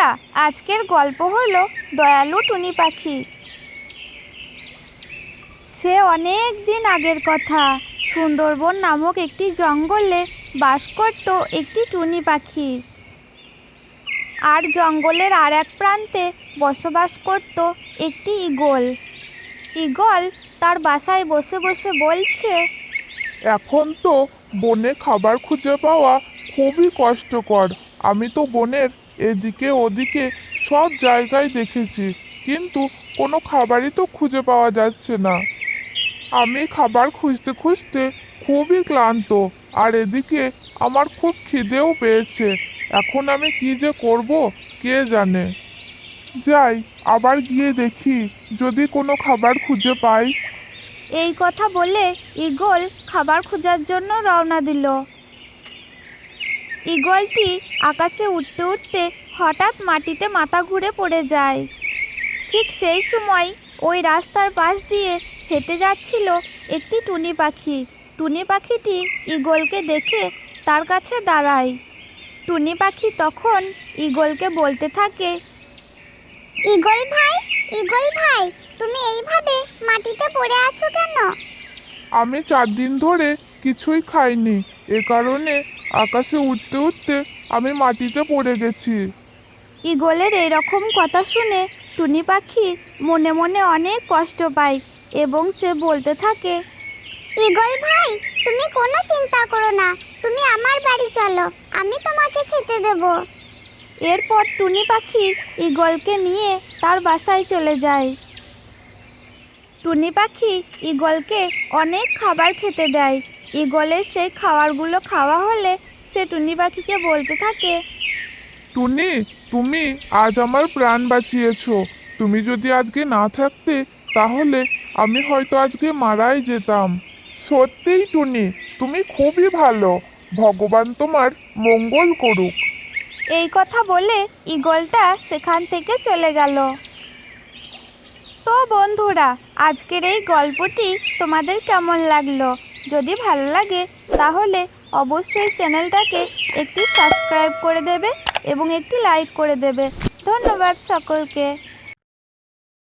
বন্ধুরা, আজকের গল্প হলো দয়ালু টুনি পাখি। সে অনেক দিন আগের কথা। সুন্দরবন নামক একটি জঙ্গলে বাস করত একটি টুনি পাখি। আর জঙ্গলের আর এক প্রান্তে বসবাস করত একটি ঈগল। ঈগল তার বাসায় বসে বসে বলছে, এখন তো বনে খাবার খুঁজে পাওয়া খুবই কষ্টকর। আমি তো বনের এদিকে ওদিকে সব জায়গায় দেখেছি, কিন্তু কোনো খাবারই তো খুঁজে পাওয়া যাচ্ছে না। আমি খাবার খুঁজতে খুঁজতে খুবই ক্লান্ত, আর এদিকে আমার খুব খিদেও পেয়েছে। এখন আমি কি যে করব কে জানে। যাই, আবার গিয়ে দেখি যদি কোনো খাবার খুঁজে পাই। এই কথা বলে ঈগল খাবার খোঁজার জন্য রওনা দিল। ঈগলটি আকাশে উঠতে উঠতে হঠাৎ মাটিতে মাথা ঘুরে পড়ে যায়। ঠিক সেই সময় ওই রাস্তার পাশ দিয়ে হেঁটে যাচ্ছিল একটি টুনি পাখি। টুনি পাখিটি ঈগলকে দেখে তার কাছে দাঁড়ায়। টুনি পাখি তখন ঈগলকে বলতে থাকে, ঈগল ভাই, ঈগল ভাই, তুমি এইভাবে মাটিতে পড়ে আছো কেন? আমি 4 দিন ধরে কিছুই খাইনি, এ কারণে আকাশে উঠতে উঠতে আমি মাটিতে পড়ে গেছি। ঈগলের এইরকম কথা শুনে টুনি পাখি মনে মনে অনেক কষ্ট পায় এবং সে বলতে থাকে, ঈগল ভাই, তুমি কোনো চিন্তা করো না, তুমি আমার বাড়ি চলো, আমি তোমাকে খেতে দেব। এরপর টুনি পাখি ঈগলকে নিয়ে তার বাসায় চলে যায়। টুনি পাখি ঈগলকে অনেক খাবার খেতে দেয়। ঈগলের সেই খাবারগুলো খাওয়া হলে সে টুনি পাখিকে বলতে থাকে, টুনি, তুমি আজ আমার প্রাণ বাঁচিয়েছো। তুমি যদি আজকে না থাকতে, তাহলে আমি হয়তো আজকে মারাই যেতাম। সত্যিই টুনি, তুমি খুবই ভালো। ভগবান তোমার মঙ্গল করুক। এই কথা বলে ঈগলটা সেখান থেকে চলে গেল। তো বন্ধুরা, আজকের এই গল্পটি তোমাদের কেমন লাগলো? যদি ভালো লাগে তাহলে অবশ্যই চ্যানেলটাকে একটি সাবস্ক্রাইব করে দেবে এবং একটি লাইক করে দেবে। ধন্যবাদ সকলকে।